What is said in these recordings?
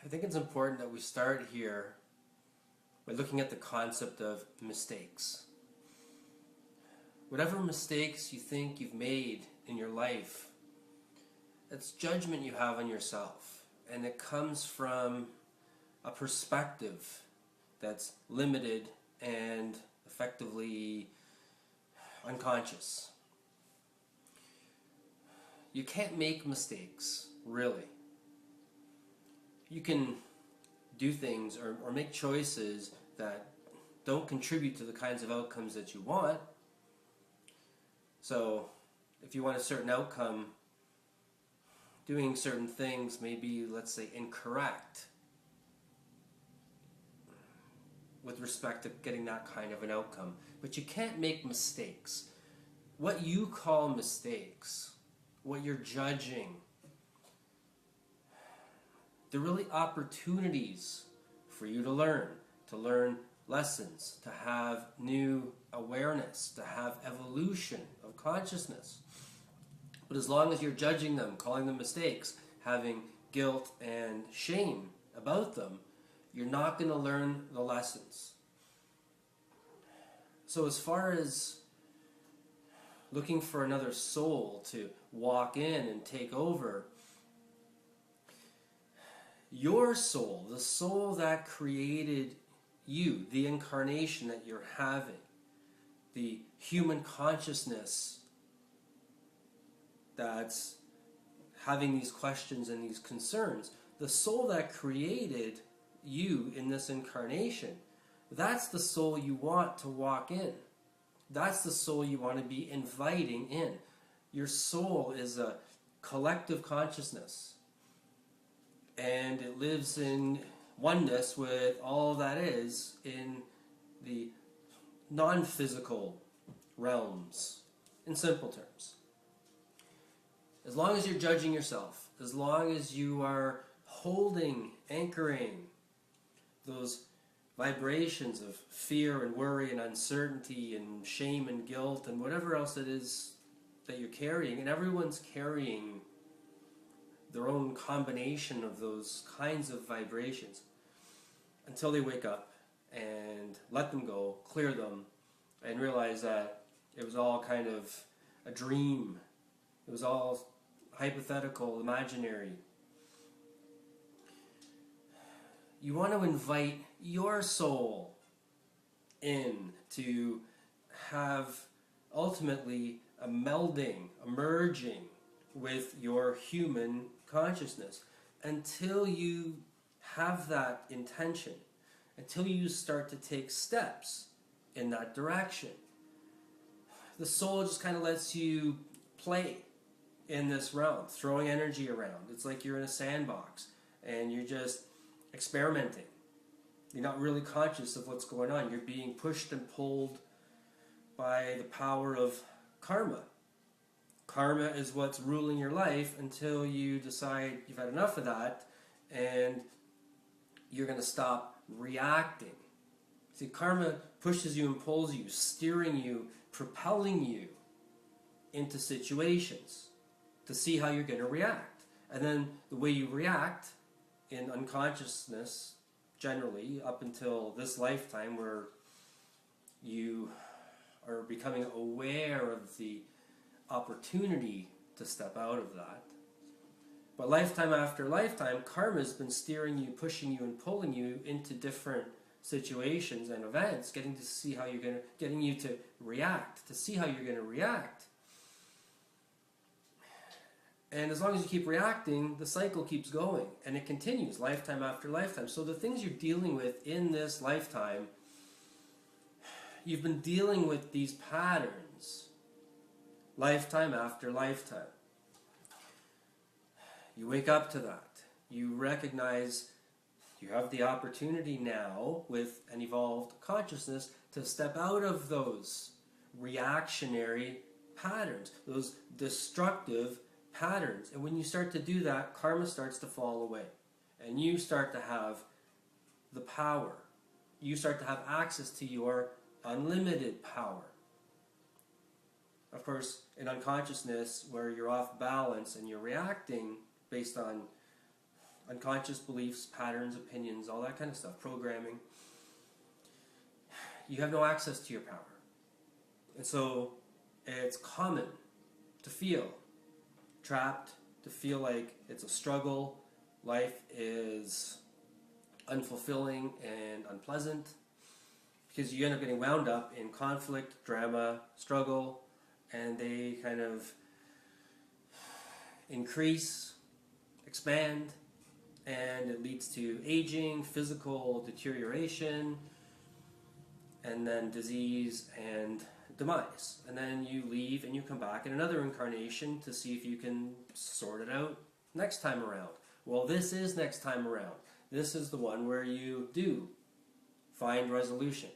I think it's important that we start here by looking at the concept of mistakes. Whatever mistakes you think you've made in your life, it's judgment you have on yourself, and it comes from a perspective that's limited and effectively unconscious. You can't make mistakes, really. You can do things or make choices that don't contribute to the kinds of outcomes that you want. So, if you want a certain outcome, doing certain things may be, let's say, incorrect with respect to getting that kind of an outcome. But you can't make mistakes. What you call mistakes, what you're judging, they're really opportunities for you to learn lessons, to have new awareness, to have evolution of consciousness. But as long as you're judging them, calling them mistakes, having guilt and shame about them, you're not going to learn the lessons. So as far as looking for another soul to walk in and take over, your soul, the soul that created you, the incarnation that you're having, the human consciousness that's having these questions and these concerns, the soul that created you in this incarnation, that's the soul you want to walk in. That's the soul you want to be inviting in. Your soul is a collective consciousness, and it lives in oneness with all that is in the non-physical realms, in simple terms. As long as you're judging yourself, as long as you are holding, anchoring those vibrations of fear and worry and uncertainty and shame and guilt and whatever else it is that you're carrying, and everyone's carrying their own combination of those kinds of vibrations, until they wake up and let them go, clear them, and realize that it was all kind of a dream. It was all hypothetical, imaginary. You want to invite your soul in to have ultimately a melding, a merging with your human consciousness. Until you have that intention, until you start to take steps in that direction, the soul just kind of lets you play in this realm, throwing energy around. It's like you're in a sandbox and you're just experimenting. You're not really conscious of what's going on. You're being pushed and pulled by the power of karma. Karma is what's ruling your life until you decide you've had enough of that and you're going to stop reacting. See, karma pushes you and pulls you, steering you, propelling you into situations to see how you're going to react. And then the way you react in unconsciousness, generally, up until this lifetime where you are becoming aware of the opportunity to step out of that. But lifetime after lifetime, karma has been steering you, pushing you, and pulling you into different situations and events, getting you to react, to see how you're going to react. And as long as you keep reacting, the cycle keeps going, and it continues lifetime after lifetime. So the things you're dealing with in this lifetime, you've been dealing with these patterns lifetime after lifetime. You wake up to that. You recognize you have the opportunity now with an evolved consciousness to step out of those reactionary patterns, those destructive patterns. And when you start to do that, karma starts to fall away. And you start to have the power. You start to have access to your unlimited power. Of course, in unconsciousness, where you're off balance and you're reacting based on unconscious beliefs, patterns, opinions, all that kind of stuff, programming. You have no access to your power. And so it's common to feel trapped, to feel like it's a struggle, life is unfulfilling and unpleasant, because you end up getting wound up in conflict, drama, struggle, and they kind of increase, expand, and it leads to aging, physical deterioration, and then disease and demise. And then you leave and you come back in another incarnation to see if you can sort it out next time around. Well, this is next time around. This is the one where you do find resolution.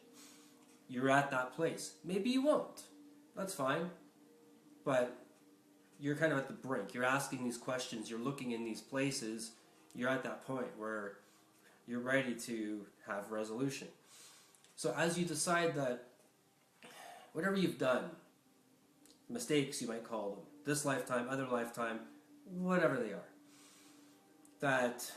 You're at that place. Maybe you won't. That's fine. But you're kind of at the brink. You're asking these questions. You're looking in these places. You're at that point where you're ready to have resolution. So as you decide that whatever you've done, mistakes you might call them, this lifetime, other lifetime, whatever they are, that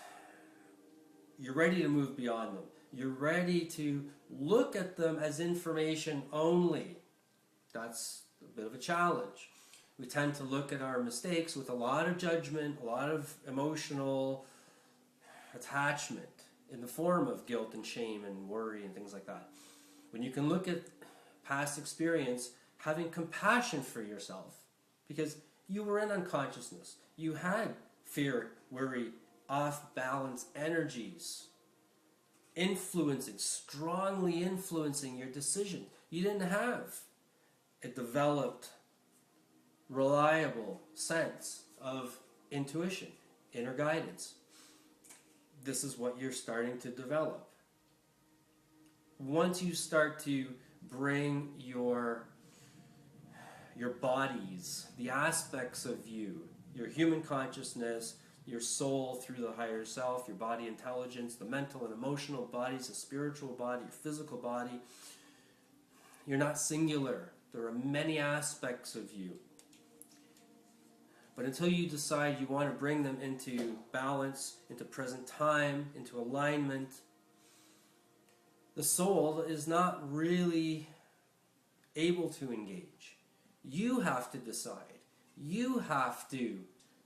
you're ready to move beyond them. You're ready to look at them as information only. That's a bit of a challenge. We tend to look at our mistakes with a lot of judgment, a lot of emotional attachment in the form of guilt and shame and worry and things like that. When you can look at past experience, having compassion for yourself, because you were in unconsciousness. You had fear, worry, off-balance energies strongly influencing your decision. You didn't have a developed, reliable sense of intuition, inner guidance. This is what you're starting to develop. Once you start to bring your bodies, the aspects of you, your human consciousness, your soul through the higher self, your body intelligence, the mental and emotional bodies, the spiritual body, your physical body, you're not singular. There are many aspects of you. But until you decide you want to bring them into balance, into present time, into alignment, the soul is not really able to engage. You have to decide. You have to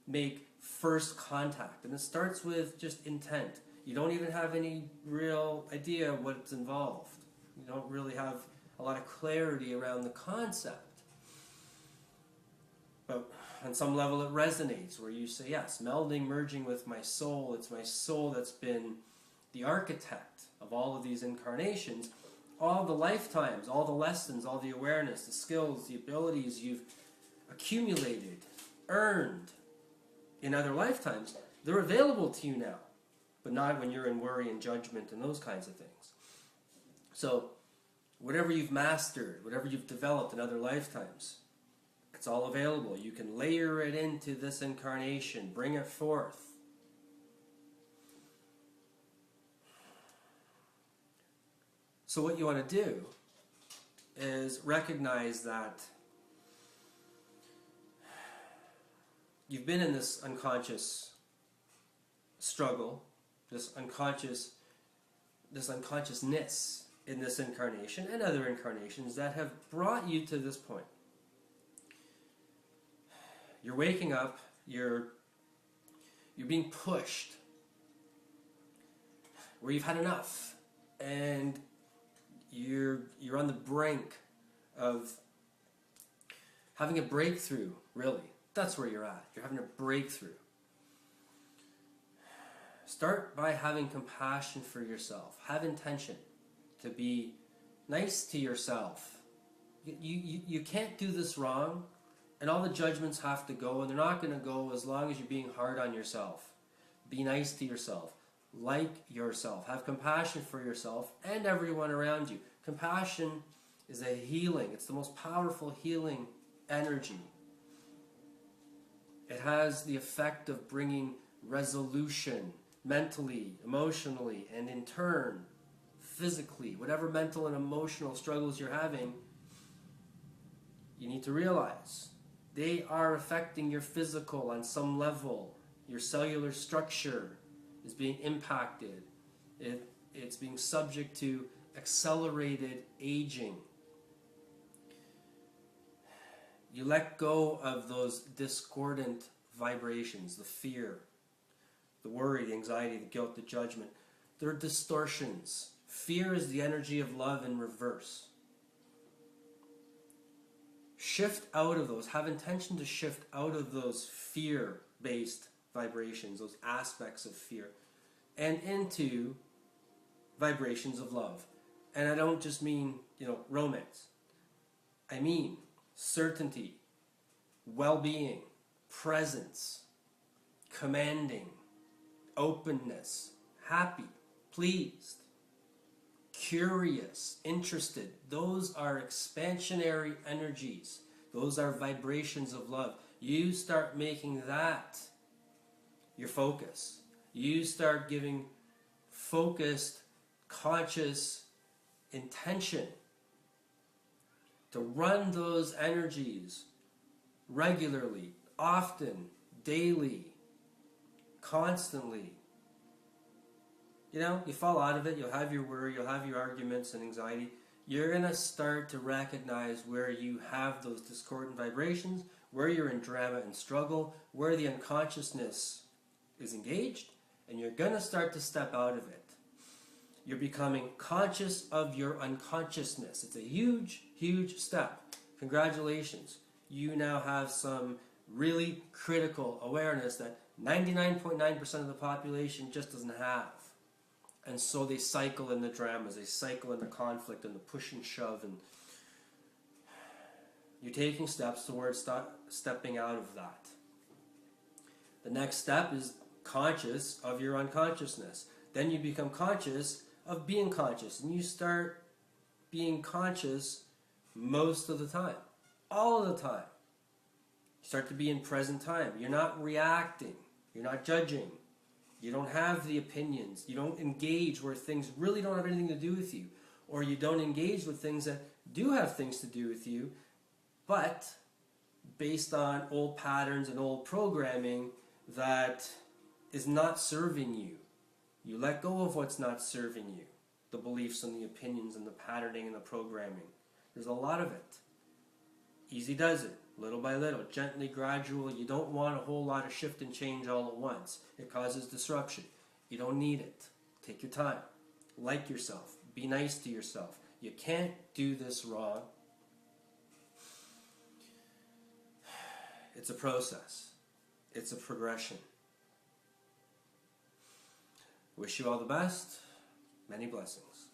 make first contact. And it starts with just intent. You don't even have any real idea what's involved. You don't really have a lot of clarity around the concept. But on some level it resonates, where you say, yes, melding, merging with my soul. It's my soul that's been the architect of all of these incarnations, all the lifetimes, all the lessons, all the awareness, the skills, the abilities you've accumulated, earned in other lifetimes. They're available to you now, but not when you're in worry and judgment and those kinds of things. So whatever you've mastered, whatever you've developed in other lifetimes, it's all available. You can layer it into this incarnation, bring it forth. So what you want to do is recognize that you've been in this unconscious struggle, this unconsciousness in this incarnation and other incarnations that have brought you to this point. You're waking up, you're being pushed where you've had enough, and you're on the brink of having a breakthrough, really. That's where you're at. You're having a breakthrough. Start by having compassion for yourself. Have intention to be nice to yourself. You can't do this wrong, and all the judgments have to go, and they're not going to go as long as you're being hard on yourself. Be nice to yourself. Like yourself. Have compassion for yourself and everyone around you. Compassion is a healing. It's the most powerful healing energy. It has the effect of bringing resolution mentally, emotionally, and in turn, physically. Whatever mental and emotional struggles you're having, you need to realize they are affecting your physical on some level. Your cellular structure is being impacted. It's being subject to accelerated aging. You let go of those discordant vibrations, the fear, the worry, the anxiety, the guilt, the judgment. They're distortions. Fear is the energy of love in reverse. Shift out of those. Have intention to shift out of those fear-based vibrations, those aspects of fear, and into vibrations of love. And I don't just mean, romance. I mean certainty, well-being, presence, commanding, openness, happy, pleased, curious, interested. Those are expansionary energies. Those are vibrations of love. You start making that your focus. You start giving focused, conscious intention to run those energies regularly, often, daily, constantly. You fall out of it, you'll have your worry, you'll have your arguments and anxiety. You're going to start to recognize where you have those discordant vibrations, where you're in drama and struggle, where the unconsciousness is engaged, and you're going to start to step out of it. You're becoming conscious of your unconsciousness. It's a huge, huge step. Congratulations. You now have some really critical awareness that 99.9% of the population just doesn't have. And so they cycle in the dramas, they cycle in the conflict and the push and shove, and you're taking steps towards stepping out of that. The next step is conscious of your unconsciousness. Then you become conscious of being conscious, and you start being conscious most of the time, all of the time. You start to be in present time. You're not reacting, you're not judging. You don't have the opinions. You don't engage where things really don't have anything to do with you. Or you don't engage with things that do have things to do with you, but based on old patterns and old programming that is not serving you. You let go of what's not serving you. The beliefs and the opinions and the patterning and the programming. There's a lot of it. Easy does it. Little by little, gently, gradual. You don't want a whole lot of shift and change all at once. It causes disruption. You don't need it. Take your time. Like yourself. Be nice to yourself. You can't do this wrong. It's a process. It's a progression. Wish you all the best. Many blessings.